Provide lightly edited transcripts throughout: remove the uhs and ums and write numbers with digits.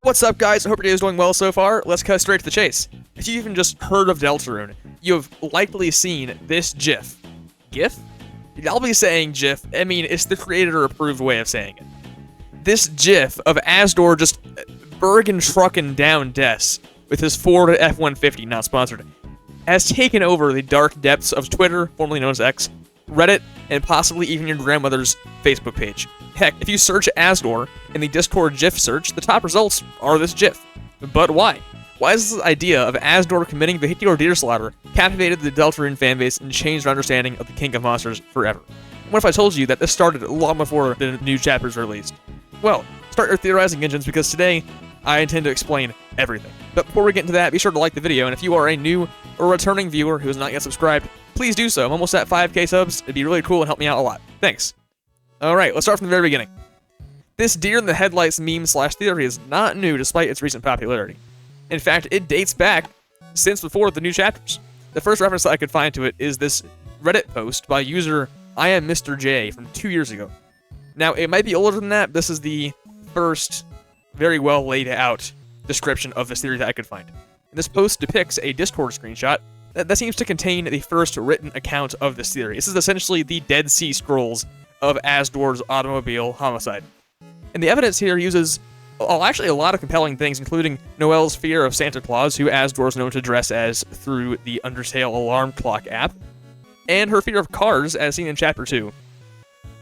What's up, guys? I hope your day is going well so far. Let's cut straight to the chase. If you've even just heard of Deltarune, you've likely seen this GIF. GIF? I'll be saying GIF. I mean, it's the creator-approved way of saying it. This GIF of Asgore just Bergen trucking down Des with his Ford F-150, not sponsored, has taken over the dark depths of Twitter, formerly known as X, Reddit, and possibly even your grandmother's Facebook page. Heck, if you search Asgore in the Discord GIF search, the top results are this GIF. But why? Why is this idea of Asgore committing vehicular deer slaughter captivated the Deltarune fanbase and changed our understanding of the King of Monsters forever? What if I told you that this started long before the new chapters were released? Well, start your theorizing engines, because today I intend to explain everything. But before we get into that, be sure to like the video, and if you are a new or returning viewer who is not yet subscribed, please do so. I'm almost at 5k subs. It'd be really cool and help me out a lot. Thanks. Alright, let's start from the very beginning. This deer in the headlights meme/theory is not new despite its recent popularity. In fact, it dates back since before the new chapters. The first reference that I could find to it is this Reddit post by user I am Mr. J from 2 years ago. Now, it might be older than that. This is the first very well laid out description of this theory that I could find. This post depicts a Discord screenshot that seems to contain the first written account of this theory. This is essentially the Dead Sea Scrolls of Asgore's automobile homicide. And the evidence here uses actually a lot of compelling things, including Noelle's fear of Santa Claus, who Asgore is known to dress as through the Undertale alarm clock app, and her fear of cars, as seen in Chapter 2,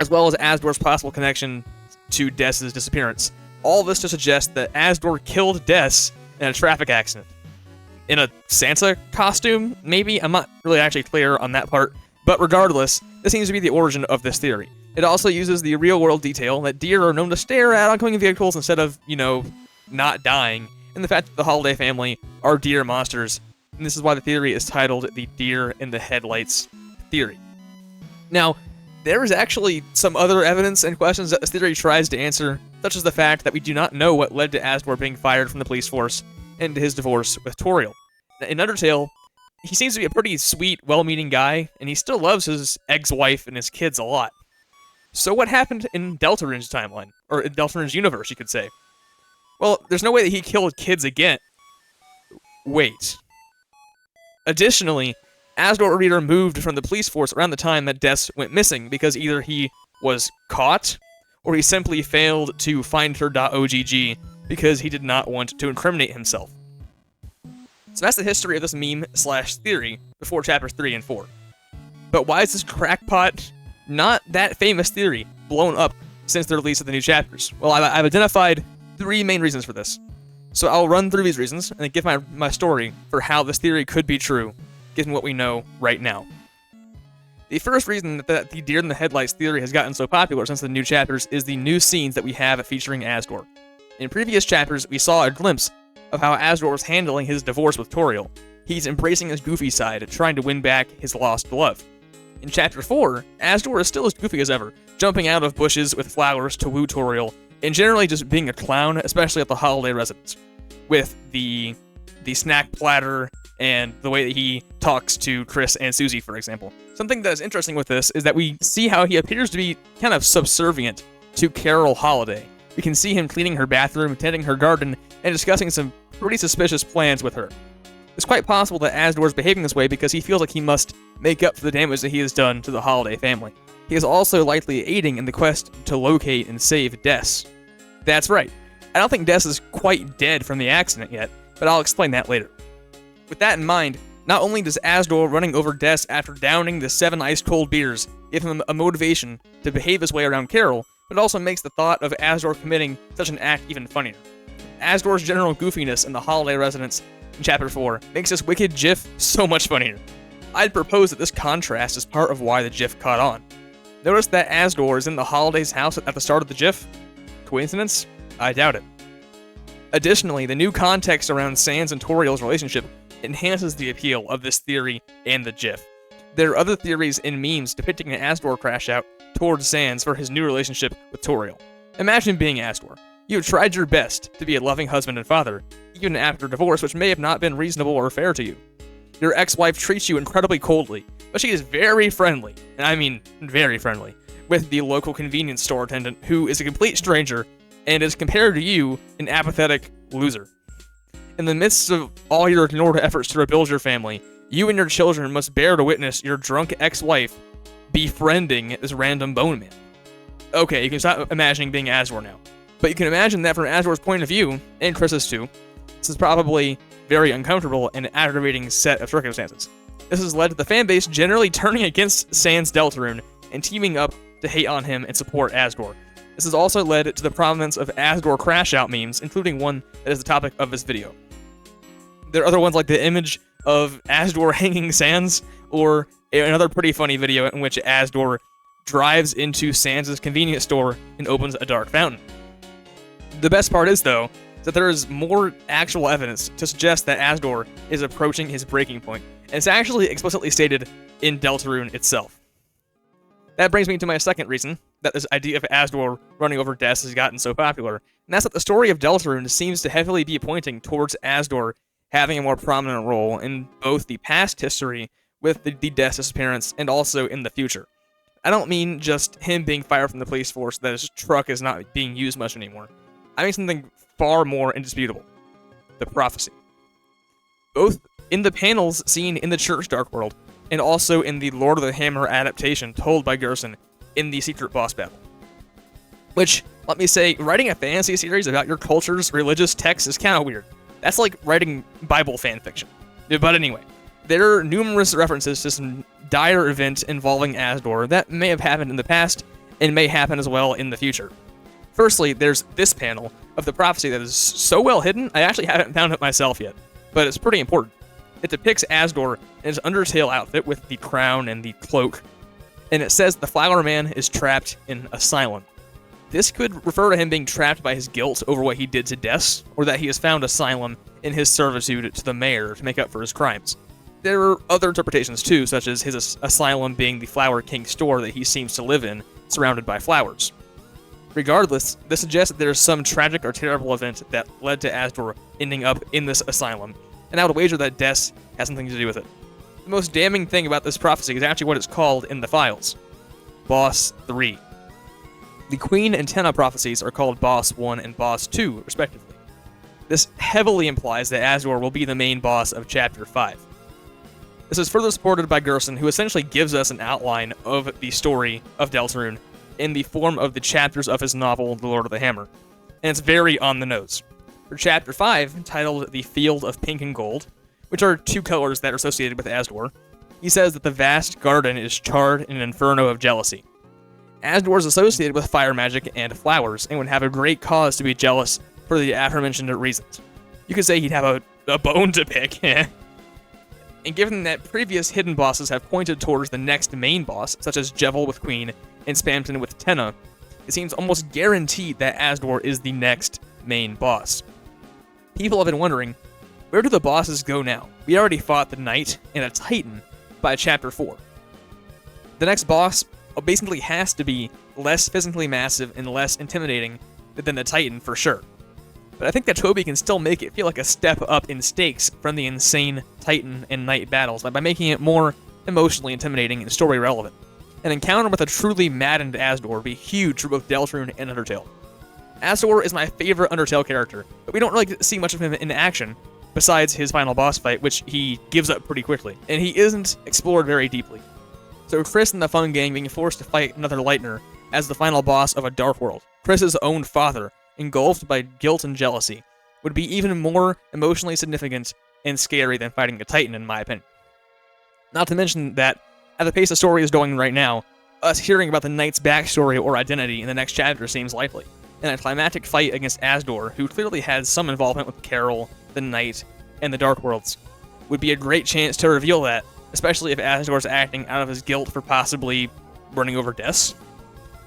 as well as Asgore's possible connection to Des' disappearance. All this to suggest that Asgore killed Des in a traffic accident. In a Santa costume, maybe? I'm not really actually clear on that part, but regardless, this seems to be the origin of this theory. It also uses the real-world detail that deer are known to stare at oncoming vehicles instead of, not dying, and the fact that the Holiday family are deer monsters, and this is why the theory is titled the Deer in the Headlights Theory. Now, there is actually some other evidence and questions that this theory tries to answer, such as the fact that we do not know what led to Asgore being fired from the police force and his divorce with Toriel. In Undertale, he seems to be a pretty sweet, well-meaning guy, and he still loves his ex-wife and his kids a lot. So what happened in Deltarune's timeline? Or in Deltarune's universe, you could say. Well, there's no way that he killed kids again. Wait. Additionally, Asgore would be removed from the police force around the time that Des went missing, because either he was caught, or he simply failed to find her.ogg because he did not want to incriminate himself. So that's the history of this meme/theory before chapters 3 and 4. But why is this crackpot, not that famous theory blown up since the release of the new chapters? Well, I've identified 3 main reasons for this. So I'll run through these reasons and then give my story for how this theory could be true, given what we know right now. The first reason that the Deer in the Headlights theory has gotten so popular since the new chapters is the new scenes that we have featuring Asgore. In previous chapters, we saw a glimpse of how Asgore was handling his divorce with Toriel. He's embracing his goofy side, trying to win back his lost love. In Chapter 4, Asgore is still as goofy as ever, jumping out of bushes with flowers to woo Toriel, and generally just being a clown, especially at the Holiday residence, with the snack platter and the way that he talks to Chris and Susie, for example. Something that is interesting with this is that we see how he appears to be kind of subservient to Carol Holiday. We can see him cleaning her bathroom, tending her garden, and discussing some pretty suspicious plans with her. It's quite possible that Asgore is behaving this way because he feels like he must make up for the damage that he has done to the Holiday family. He is also likely aiding in the quest to locate and save Des. That's right. I don't think Des is quite dead from the accident yet, but I'll explain that later. With that in mind, not only does Asgore running over Des after downing the 7 ice-cold beers give him a motivation to behave his way around Carol, but it also makes the thought of Asgore committing such an act even funnier. Asgore's general goofiness in the Holiday residence in Chapter 4 makes this wicked GIF so much funnier. I'd propose that this contrast is part of why the GIF caught on. Notice that Asgore is in the Holiday's house at the start of the GIF? Coincidence? I doubt it. Additionally, the new context around Sans and Toriel's relationship enhances the appeal of this theory and the GIF. There are other theories in memes depicting an Asgore crash out towards Sans for his new relationship with Toriel. Imagine being Asgore. You have tried your best to be a loving husband and father, even after divorce, which may have not been reasonable or fair to you. Your ex-wife treats you incredibly coldly, but she is very friendly, and I mean very friendly, with the local convenience store attendant who is a complete stranger and is, compared to you, an apathetic loser. In the midst of all your ignored efforts to rebuild your family, you and your children must bear to witness your drunk ex-wife befriending this random bone man. Okay, you can stop imagining being Asgore now. But you can imagine that from Asgore's point of view, and Chris's too, this is probably very uncomfortable and aggravating set of circumstances. This has led to the fanbase generally turning against Sans Deltarune and teaming up to hate on him and support Asgore. This has also led to the prominence of Asgore crash-out memes, including one that is the topic of this video. There are other ones like the image of Asgore hanging Sans, or another pretty funny video in which Asgore drives into Sans' convenience store and opens a dark fountain. The best part is, though, that there is more actual evidence to suggest that Asgore is approaching his breaking point, and it's actually explicitly stated in Deltarune itself. That brings me to my second reason that this idea of Asgore running over deaths has gotten so popular, and that's that the story of Deltarune seems to heavily be pointing towards Asgore having a more prominent role in both the past history with the death's disappearance and also in the future. I don't mean just him being fired from the police force that his truck is not being used much anymore. I mean something far more indisputable. The prophecy. Both in the panels seen in the Church Dark World, and also in the Lord of the Hammer adaptation told by Gerson in the Secret Boss Battle. Which, let me say, writing a fantasy series about your culture's religious texts is kind of weird. That's like writing Bible fanfiction. But anyway, there are numerous references to some dire event involving Asgore that may have happened in the past, and may happen as well in the future. Firstly, there's this panel of the prophecy that is so well hidden, I actually haven't found it myself yet, but it's pretty important. It depicts Asgore in his undertale outfit with the crown and the cloak, and it says the Flower Man is trapped in asylum. This could refer to him being trapped by his guilt over what he did to Des, or that he has found asylum in his servitude to the mayor to make up for his crimes. There are other interpretations too, such as his asylum being the Flower King store that he seems to live in, surrounded by flowers. Regardless, this suggests that there is some tragic or terrible event that led to Asgore ending up in this asylum, and I would wager that Des has something to do with it. The most damning thing about this prophecy is actually what it's called in the files. Boss 3. The Queen and Tenna prophecies are called Boss 1 and Boss 2, respectively. This heavily implies that Asgore will be the main boss of Chapter 5. This is further supported by Gerson, who essentially gives us an outline of the story of Deltarune in the form of the chapters of his novel, The Lord of the Hammer, and it's very on the nose. For Chapter 5, titled The Field of Pink and Gold, which are two colors that are associated with Asgore, he says that the vast garden is charred in an inferno of jealousy. Asgore is associated with fire magic and flowers, and would have a great cause to be jealous for the aforementioned reasons. You could say he'd have a bone to pick, and given that previous hidden bosses have pointed towards the next main boss, such as Jevil with Queen and Spamton with Tenna, it seems almost guaranteed that Asgore is the next main boss. People have been wondering, where do the bosses go now? We already fought the Knight and a Titan by Chapter 4. The next boss basically has to be less physically massive and less intimidating than the Titan for sure. But I think that Toby can still make it feel like a step up in stakes from the insane Titan and Knight battles by making it more emotionally intimidating and story relevant. An encounter with a truly maddened Asgore would be huge for both Deltarune and Undertale. Asgore is my favorite Undertale character, but we don't really get to see much of him in action, besides his final boss fight, which he gives up pretty quickly, and he isn't explored very deeply. So Chris and the Fun Gang being forced to fight another Lightner as the final boss of a Dark World, Chris's own father, engulfed by guilt and jealousy, would be even more emotionally significant and scary than fighting a Titan, in my opinion. Not to mention that, at the pace the story is going right now, us hearing about the Knight's backstory or identity in the next chapter seems likely, and a climactic fight against Asgore, who clearly had some involvement with Carol, the Knight, and the Dark Worlds, would be a great chance to reveal that, especially if Asgore's acting out of his guilt for possibly running over Des.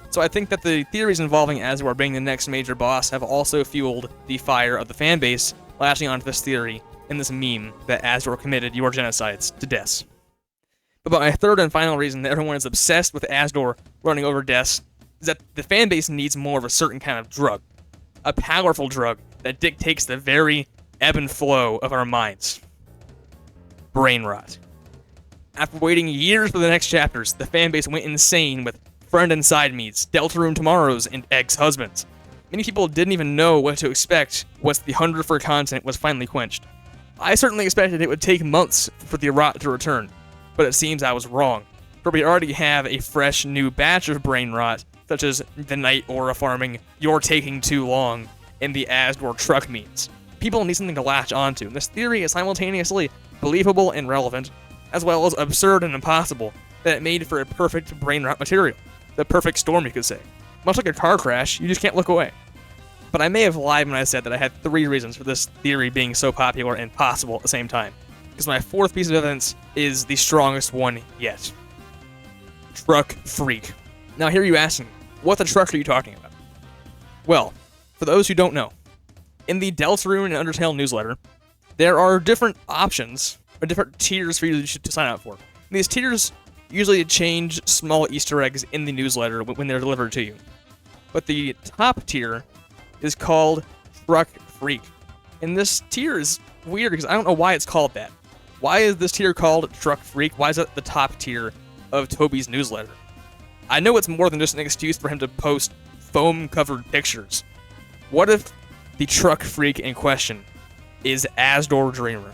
So I think that the theories involving Asgore being the next major boss have also fueled the fire of the fanbase lashing onto this theory in this meme that Asgore committed your genocides to Des. But my third and final reason that everyone is obsessed with Asgore running over Des is that the fanbase needs more of a certain kind of drug. A powerful drug that dictates the very ebb and flow of our minds. Brainrot. After waiting years for the next chapters, the fanbase went insane with Friend and Side Meets, Deltarune Tomorrows, and Ex-Husbands. Many people didn't even know what to expect once the hunger for content was finally quenched. I certainly expected it would take months for the rot to return, but it seems I was wrong, for we already have a fresh new batch of brain rot, such as the night aura farming, you're taking too long, and the Asgore truck memes. People need something to latch onto, and this theory is simultaneously believable and relevant, as well as absurd and impossible, that it made for a perfect brain rot material. The perfect storm, you could say. Much like a car crash, you just can't look away. But I may have lied when I said that I had 3 reasons for this theory being so popular and possible at the same time, because my 4th piece of evidence is the strongest one yet. Truck freak. Now here you asking, what the truck are you talking about? Well, for those who don't know, in the Deltarune and Undertale newsletter, there are different options, or different tiers for you to sign up for. And these tiers usually change small Easter eggs in the newsletter when they're delivered to you. But the top tier is called Truck Freak. And this tier is weird because I don't know why it's called that. Why is this tier called Truck Freak? Why is it the top tier of Toby's newsletter? I know it's more than just an excuse for him to post foam-covered pictures. What if the Truck Freak in question is Asgore Dreamer,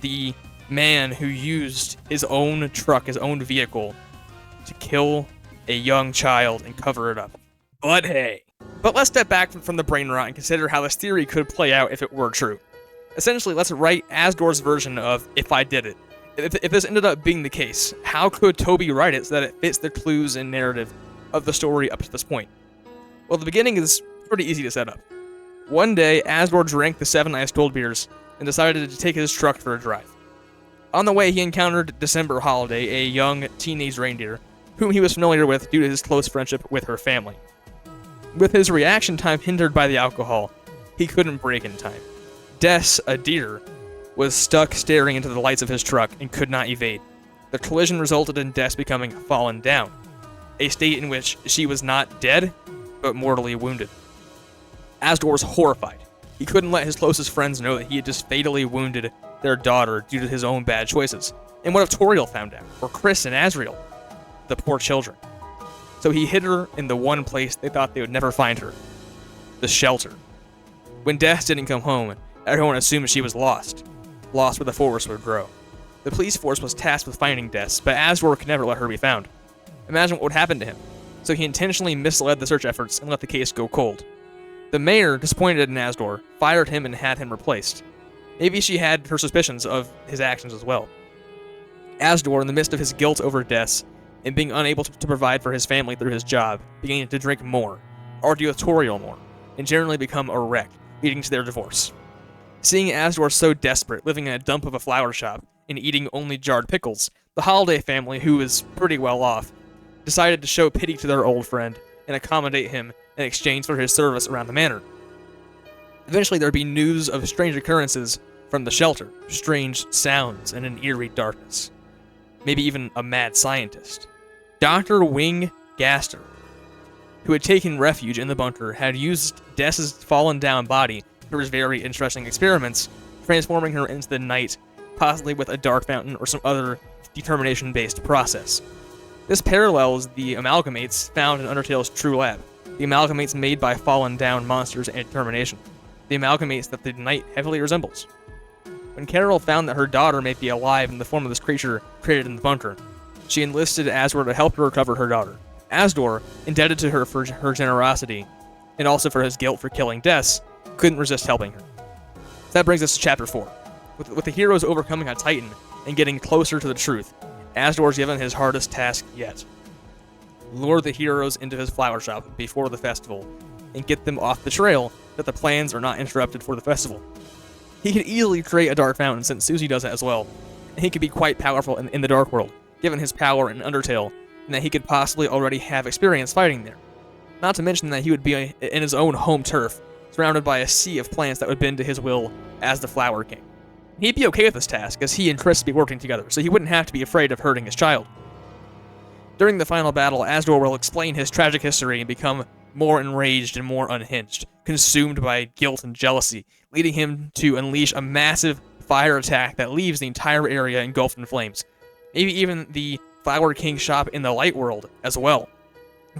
the man who used his own truck, his own vehicle, to kill a young child and cover it up? But hey. But let's step back from the brain rot and consider how this theory could play out if it were true. Essentially, let's write Asgore's version of If I Did It. If this ended up being the case, how could Toby write it so that it fits the clues and narrative of the story up to this point? Well, the beginning is pretty easy to set up. One day, Asgore drank the 7 ice cold beers and decided to take his truck for a drive. On the way, he encountered December Holiday, a young teenage reindeer, whom he was familiar with due to his close friendship with her family. With his reaction time hindered by the alcohol, he couldn't brake in time. Des, a deer, was stuck staring into the lights of his truck and could not evade. The collision resulted in Des becoming fallen down, a state in which she was not dead, but mortally wounded. Asgore was horrified. He couldn't let his closest friends know that he had just fatally wounded their daughter due to his own bad choices. And what if Toriel found out? Or Chris and Azriel? The poor children. So he hid her in the one place they thought they would never find her. The shelter. When Des didn't come home, everyone assumed she was lost. Lost where the forest would grow. The police force was tasked with finding Des, but Asgore could never let her be found. Imagine what would happen to him. So he intentionally misled the search efforts and let the case go cold. The mayor, disappointed in Asgore, fired him and had him replaced. Maybe she had her suspicions of his actions as well. Asgore, in the midst of his guilt over Des, and being unable to provide for his family through his job, began to drink more, argue with Toriel more, and generally become a wreck, leading to their divorce. Seeing Asgore so desperate, living in a dump of a flower shop, and eating only jarred pickles, the Holiday family, who was pretty well off, decided to show pity to their old friend and accommodate him in exchange for his service around the manor. Eventually there'd be news of strange occurrences from the shelter, strange sounds and an eerie darkness. Maybe even a mad scientist. Dr. Wing Gaster, who had taken refuge in the bunker, had used Des's fallen down body for his very interesting experiments, transforming her into the night, possibly with a dark fountain or some other determination-based process. This parallels the amalgamates found in Undertale's True Lab, the amalgamates made by fallen down monsters and determination, the amalgamates that the night heavily resembles. When Carol found that her daughter may be alive in the form of this creature created in the bunker, she enlisted Asgore to help her recover her daughter. Asgore, indebted to her for her generosity, and also for his guilt for killing Des, couldn't resist helping her. That brings us to Chapter 4. With the heroes overcoming a Titan and getting closer to the truth, Asgore's given his hardest task yet. Lure the heroes into his flower shop before the festival, and get them off the trail that the plans are not interrupted for the festival. He could easily create a dark fountain since Susie does it as well, and he could be quite powerful in the Dark World, given his power in Undertale, and that he could possibly already have experience fighting there. Not to mention that he would be in his own home turf, surrounded by a sea of plants that would bend to his will as the Flower King. He'd be okay with this task, as he and Chris would be working together, so he wouldn't have to be afraid of hurting his child. During the final battle, Asgore will explain his tragic history and become more enraged and more unhinged, consumed by guilt and jealousy, leading him to unleash a massive fire attack that leaves the entire area engulfed in flames. Maybe even the Flower King shop in the Light World as well,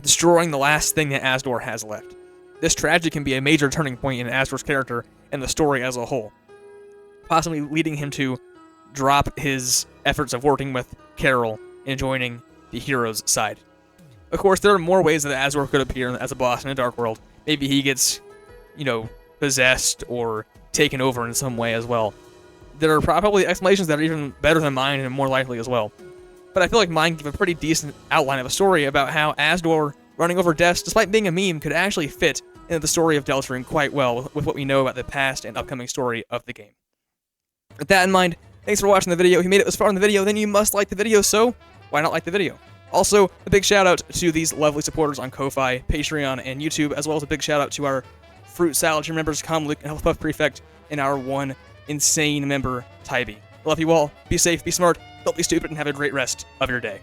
destroying the last thing that Asgore has left. this tragedy can be a major turning point in Asgore's character and the story as a whole, possibly leading him to drop his efforts of working with Carol and joining the hero's side. Of course, there are more ways that Asgore could appear as a boss in a Dark World. Maybe he gets, possessed or taken over in some way as well. There are probably explanations that are even better than mine and more likely as well. But I feel like mine give a pretty decent outline of a story about how Asgore running over deaths, despite being a meme, could actually fit into the story of Deltarune quite well with what we know about the past and upcoming story of the game. With that in mind, thanks for watching the video. If you made it this far in the video, then you must like the video, so why not like the video? Also, a big shout out to these lovely supporters on Ko-Fi, Patreon, and YouTube, as well as a big shout out to our Fruit Salad Gym members, Comluke and Hufflepuff Prefect, and our one insane member, Tybee. Love you all. Be safe, be smart, don't be stupid, and have a great rest of your day.